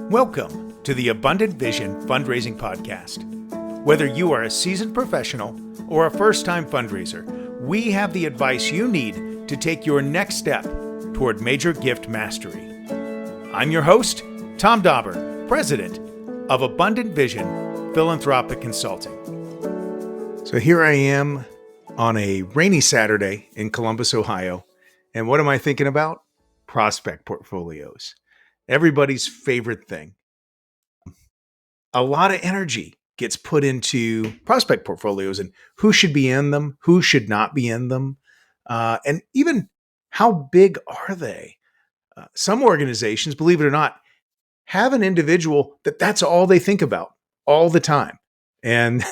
Welcome to the Abundant Vision Fundraising Podcast. Whether you are a seasoned professional or a first-time fundraiser, we have the advice you need to take your next step toward major gift mastery. I'm your host, Tom Dauber, President of Abundant Vision Philanthropic Consulting. So here I am on a rainy Saturday in Columbus, Ohio. And what am I thinking about? Prospect portfolios. Everybody's favorite thing. A lot of energy gets put into prospect portfolios and who should be in them, who should not be in them, and even how big are they? Some organizations, believe it or not, have an individual that's all they think about all the time. And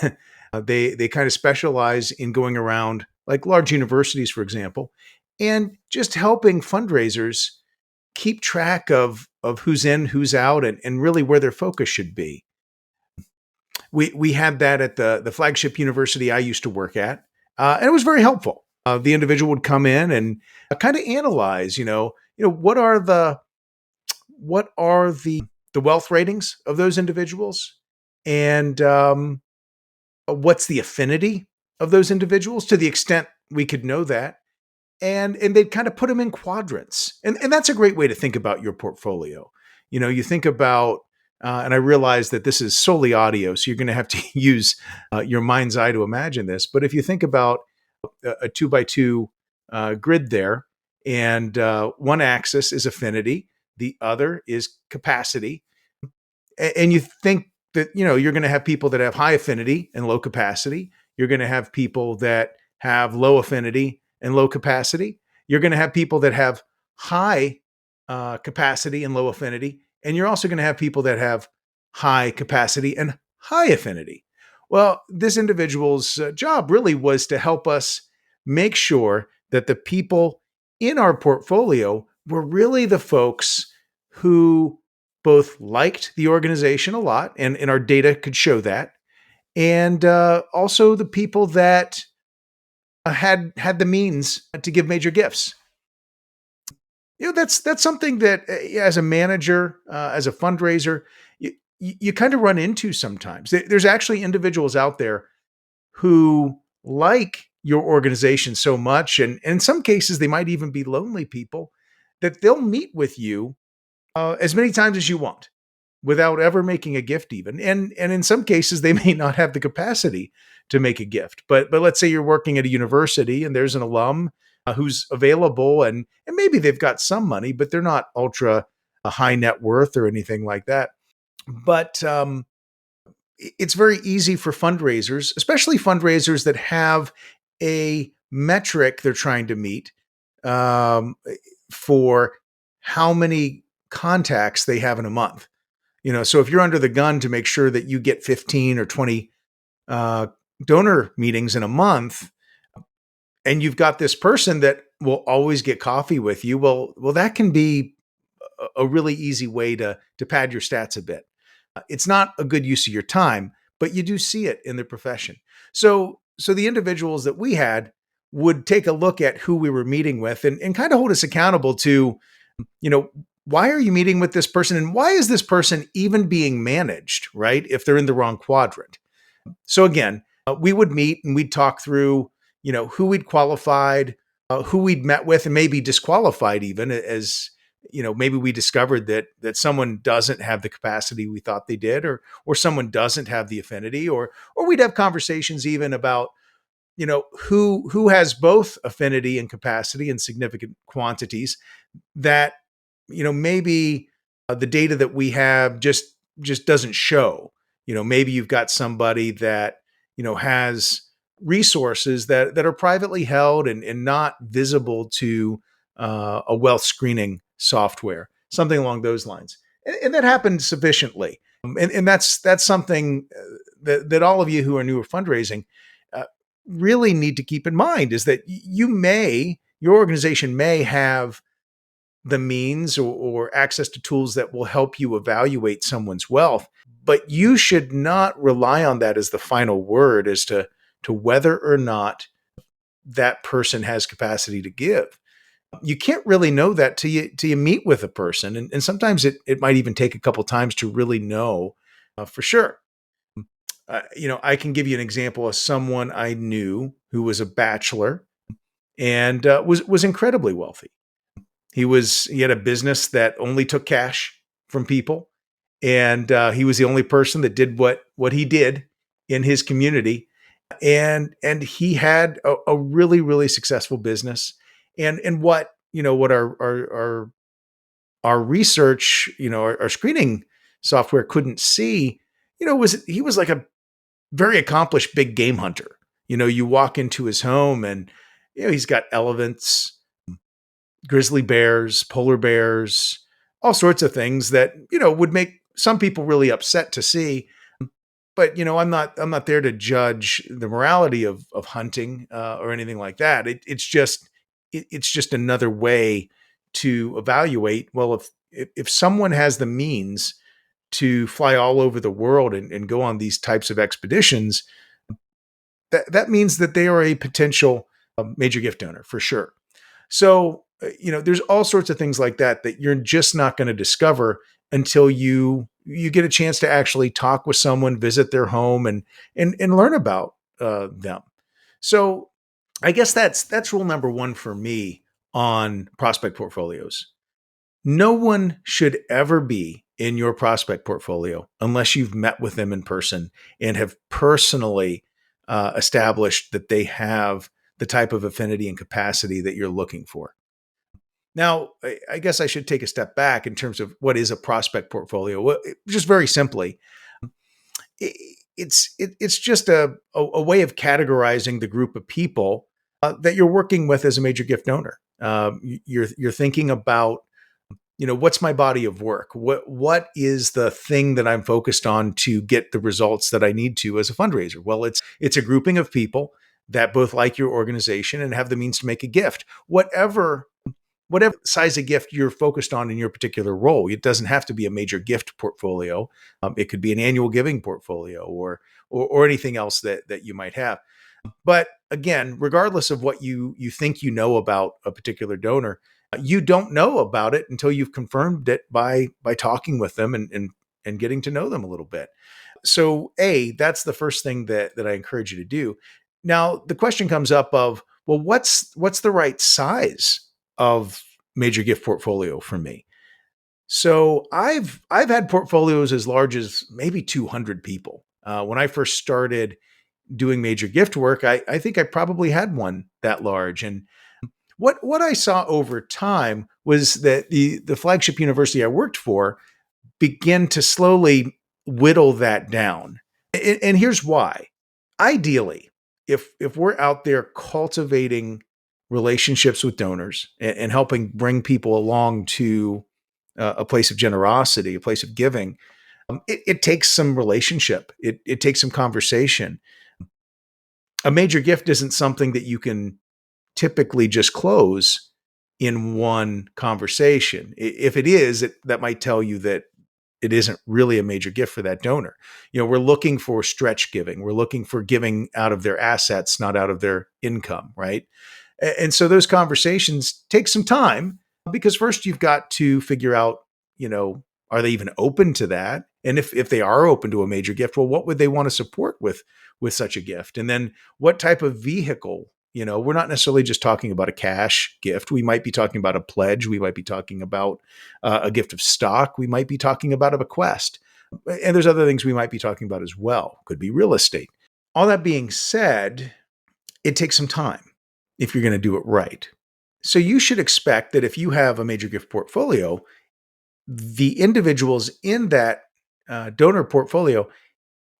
they kind of specialize in going around, like large universities, for example, and just helping fundraisers keep track of who's in, who's out, and really where their focus should be. We had that at the flagship university I used to work at, and it was very helpful. The individual would come in and kind of analyze, what are the wealth ratings of those individuals, and what's the affinity of those individuals to the extent we could know that. And they'd kind of put them in quadrants. And that's a great way to think about your portfolio. You think about, and I realize that this is solely audio, so you're going to have to use your mind's eye to imagine this. But if you think about a 2x2 grid there, and one axis is affinity, the other is capacity. And you think that, you're going to have people that have high affinity and low capacity. You're going to have people that have low affinity and low capacity. You're going to have people that have high capacity and low affinity. And you're also going to have people that have high capacity and high affinity. Well, this individual's job really was to help us make sure that the people in our portfolio were really the folks who both liked the organization a lot, and our data could show that, and also the people that had the means to give major gifts. That's something that as a manager, as a fundraiser, you kind of run into sometimes. There's actually individuals out there who like your organization so much, and in some cases, they might even be lonely people, that they'll meet with you as many times as you want without ever making a gift even. And in some cases, they may not have the capacity to make a gift. But let's say you're working at a university and there's an alum who's available, and maybe they've got some money, but they're not ultra high net worth or anything like that. But it's very easy for fundraisers, especially fundraisers that have a metric they're trying to meet for how many contacts they have in a month. So if you're under the gun to make sure that you get 15 or 20 donor meetings in a month, and you've got this person that will always get coffee with you, well, that can be a really easy way to pad your stats a bit. It's not a good use of your time, but you do see it in the profession. So the individuals that we had would take a look at who we were meeting with and kind of hold us accountable to, why are you meeting with this person? And why is this person even being managed, right? If they're in the wrong quadrant. So again, we would meet and we'd talk through, who we'd qualified, who we'd met with, and maybe disqualified even, as, maybe we discovered that someone doesn't have the capacity we thought they did, or someone doesn't have the affinity, or we'd have conversations even about, who has both affinity and capacity in significant quantities that, maybe the data that we have just doesn't show. Maybe you've got somebody that, has resources that are privately held and not visible to a wealth screening software, something along those lines. And that happened sufficiently. And that's something that all of you who are newer fundraising really need to keep in mind, is that your organization may have the means or access to tools that will help you evaluate someone's wealth, but you should not rely on that as the final word as to whether or not that person has capacity to give. You can't really know that till you meet with a person, and sometimes it might even take a couple times to really know for sure. I can give you an example of someone I knew who was a bachelor and was incredibly wealthy. He had a business that only took cash from people, and he was the only person that did what he did in his community, and he had a really really successful business. And what our research, our screening software couldn't see, was he was like a very accomplished big game hunter. You walk into his home and he's got elephants, grizzly bears, polar bears, all sorts of things that would make some people really upset to see. But I'm not there to judge the morality of hunting or anything like that. It's just another way to evaluate. Well, if someone has the means to fly all over the world and go on these types of expeditions, that means that they are a potential major gift donor for sure. So, there's all sorts of things like that you're just not going to discover until you get a chance to actually talk with someone, visit their home, and learn about them. So, I guess that's rule number one for me on prospect portfolios. No one should ever be in your prospect portfolio unless you've met with them in person and have personally established that they have the type of affinity and capacity that you're looking for. Now, I guess I should take a step back in terms of what is a prospect portfolio. Well, just very simply, it's just a way of categorizing the group of people that you're working with as a major gift donor. You're thinking about, what's my body of work? What is the thing that I'm focused on to get the results that I need to as a fundraiser? Well, it's a grouping of people that both like your organization and have the means to make a gift. Whatever size of gift you're focused on in your particular role. It doesn't have to be a major gift portfolio. It could be an annual giving portfolio or anything else that you might have. But again, regardless of what you think about a particular donor, you don't know about it until you've confirmed it by talking with them and getting to know them a little bit. So, that's the first thing that I encourage you to do. Now, the question comes up of, well, what's the right size of major gift portfolio for me? So I've had portfolios as large as maybe 200 people. When I first started doing major gift work, I think I probably had one that large. And what I saw over time was that the flagship university I worked for began to slowly whittle that down. And here's why. Ideally, if we're out there cultivating relationships with donors and helping bring people along to a place of generosity, a place of giving, it takes some relationship. It takes some conversation. A major gift isn't something that you can typically just close in one conversation. If it is, that might tell you that it isn't really a major gift for that donor. We're looking for stretch giving. We're looking for giving out of their assets, not out of their income, right? And so those conversations take some time because first you've got to figure out, are they even open to that? And if they are open to a major gift, well, what would they want to support with such a gift? And then what type of vehicle? We're not necessarily just talking about a cash gift. We might be talking about a pledge. We might be talking about a gift of stock. We might be talking about a bequest. And there's other things we might be talking about as well. Could be real estate. All that being said, it takes some time if you're going to do it right. So you should expect that if you have a major gift portfolio, the individuals in that donor portfolio,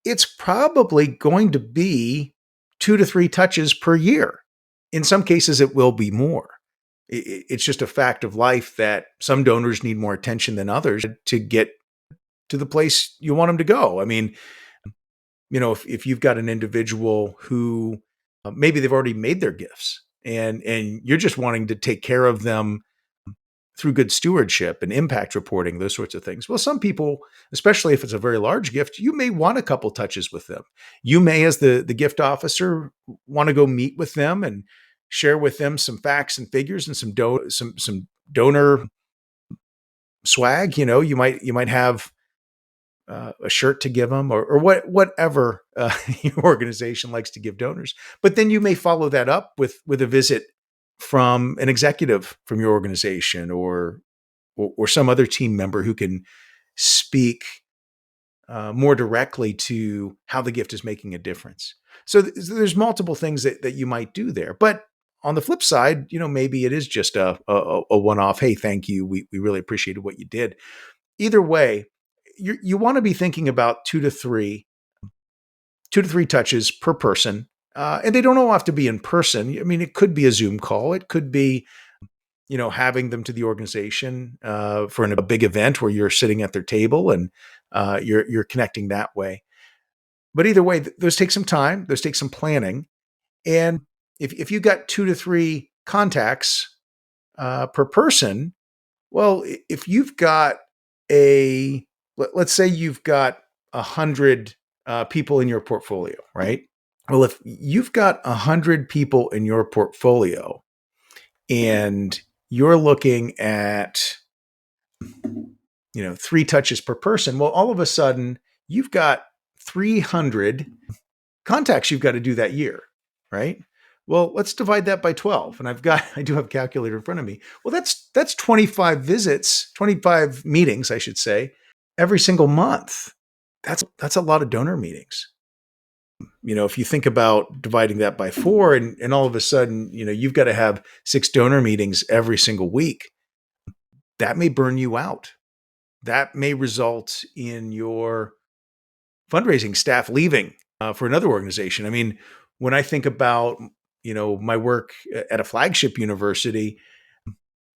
it's probably going to be 2 to 3 touches per year. In some cases, it will be more. It's just a fact of life that some donors need more attention than others to get to the place you want them to go. I mean, if you've got an individual who maybe they've already made their gifts and you're just wanting to take care of them through good stewardship and impact reporting, those sorts of things. Well, some people, especially if it's a very large gift, you may want a couple touches with them. You may, as the gift officer, want to go meet with them and share with them some facts and figures and some donor swag. You might have a shirt to give them, or whatever your organization likes to give donors. But then you may follow that up with a visit from an executive from your organization, or some other team member who can speak more directly to how the gift is making a difference. So there's multiple things that you might do there. But on the flip side, maybe it is just a one-off. Hey, thank you. We really appreciated what you did. Either way, you want to be thinking about two to three touches per person. And they don't all have to be in person. I mean, it could be a Zoom call. It could be, having them to the organization for a big event where you're sitting at their table and you're connecting that way. But either way, those take some time. Those take some planning. And if you got two to three contacts per person, well, if you've got let's say you've got 100 people in your portfolio, right? Well, if you've got 100 people in your portfolio and you're looking at, three touches per person, well, all of a sudden you've got 300 contacts you've got to do that year, right? Well, let's divide that by 12. And I do have a calculator in front of me. Well, that's 25 visits, 25 meetings, I should say, every single month. That's a lot of donor meetings. If you think about dividing that by 4 and all of a sudden, you've got to have 6 donor meetings every single week, that may burn you out. That may result in your fundraising staff leaving for another organization. I mean, when I think about, my work at a flagship university,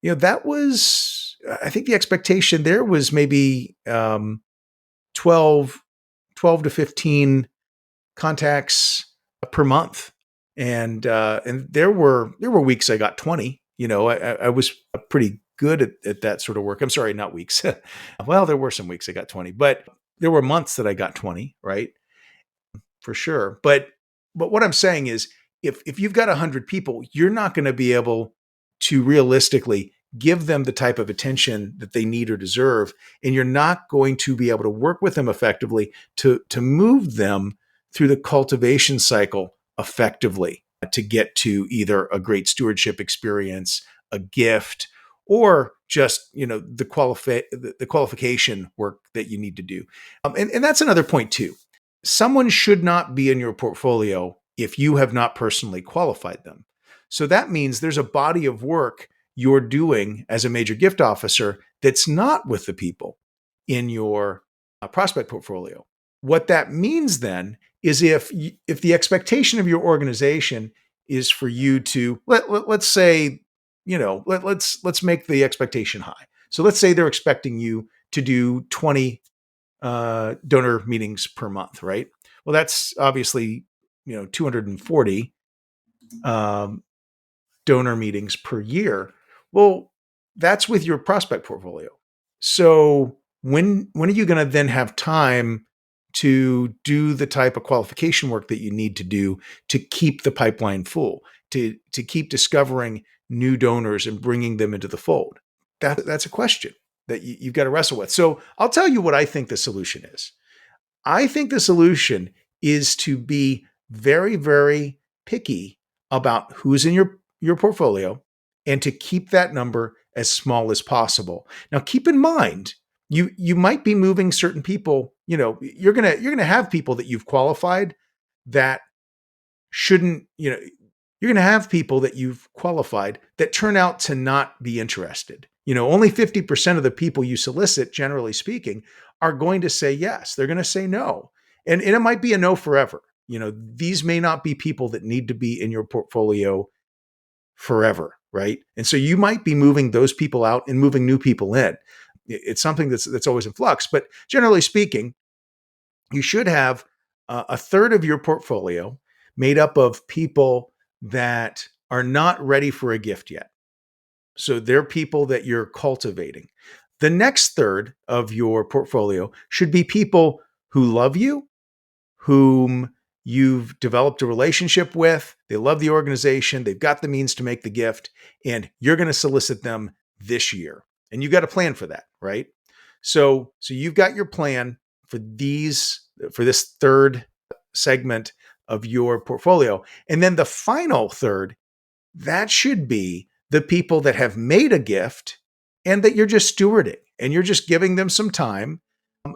that was, I think the expectation there was maybe 12 to 15 contacts per month. And there were weeks I got 20. I was pretty good at that sort of work. I'm sorry, not weeks. Well, there were some weeks I got 20, but there were months that I got 20, right? For sure. But what I'm saying is, if you've got 100 people, you're not going to be able to realistically give them the type of attention that they need or deserve, and you're not going to be able to work with them effectively to move them through the cultivation cycle effectively to get to either a great stewardship experience, a gift, or just the qualification work that you need to do. And that's another point too. Someone should not be in your portfolio if you have not personally qualified them. So that means there's a body of work you're doing as a major gift officer that's not with the people in your prospect portfolio. What that means then is if the expectation of your organization is for you to let's say, let's make the expectation high. So let's say they're expecting you to do 20 donor meetings per month, right? Well, that's obviously 240 donor meetings per year. Well, that's with your prospect portfolio. So when are you going to then have time to do the type of qualification work that you need to do to keep the pipeline full, to keep discovering new donors and bringing them into the fold? That's a question that you've got to wrestle with. So I'll tell you what I think the solution is. I think the solution is to be very, very picky about who's in your portfolio and to keep that number as small as possible. Now, keep in mind, you might be moving certain people. You're gonna have people that you've qualified that shouldn't. You're gonna have people that you've qualified that turn out to not be interested. Only 50% of the people you solicit, generally speaking, are going to say yes. They're going to say no. And it might be a no forever. These may not be people that need to be in your portfolio forever, right? And so you might be moving those people out and moving new people in. It's something that's always in flux. But generally speaking, you should have a third of your portfolio made up of people that are not ready for a gift yet. So they're people that you're cultivating. The next third of your portfolio should be people who love you, whom you've developed a relationship with, they love the organization, they've got the means to make the gift, and you're going to solicit them this year. And you've got a plan for that, right? So you've got your plan for this third segment of your portfolio. And then the final third, that should be the people that have made a gift and that you're just stewarding and you're just giving them some time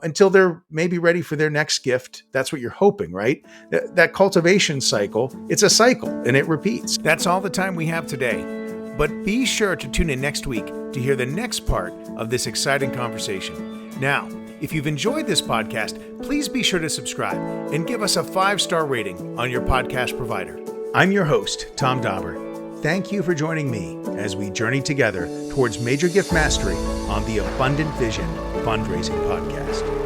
until they're maybe ready for their next gift. That's what you're hoping, right? That cultivation cycle, it's a cycle and it repeats. That's all the time we have today. But be sure to tune in next week to hear the next part of this exciting conversation. Now, if you've enjoyed this podcast, please be sure to subscribe and give us a 5-star rating on your podcast provider. I'm your host, Tom Dauber. Thank you for joining me as we journey together towards major gift mastery on the Abundant Vision Fundraising Podcast.